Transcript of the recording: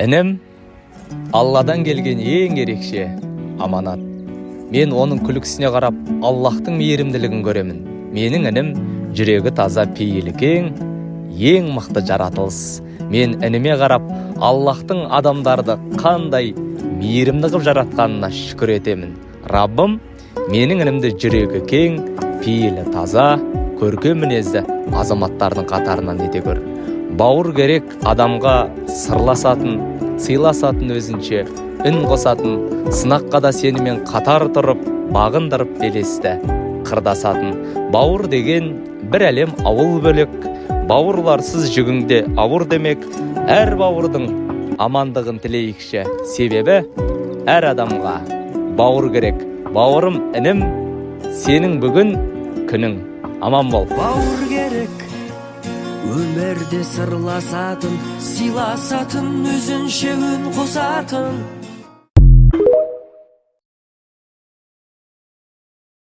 Інім Алладан келген ең ерекше аманат. Мен оның күлкісіне қарап Аллахтың мейірімділігін көремін. Менің інім жүрегі таза, пейілі кең, ең мықты жаратылыс. Мен ініме қарап Аллахтың адамдарды қандай мейірімді қып жаратқанына шүкір етемін. Раббым менің інімді жүрегі кең, пейілі таза, көркем мінезді азаматтардың қатарынан ете көр. Бауыр керек адамға сырласатын, сыйласатын өзінше, үн қосатын, сынаққа да сенімен қатар тұрып, бағындырып белесті, қырдасатын. Бауыр деген бір әлем ауыл бөлек, бауырларсыз жүгіңде ауыр демек. Әр бауырдың амандығын тілейікші, себебі әр адамға бауыр керек. Бауырым, інім, сенің бүгін күнің аман бол. Бауыр керек өмірде сырласатын, сыйласатын, өзінше үн қосатын.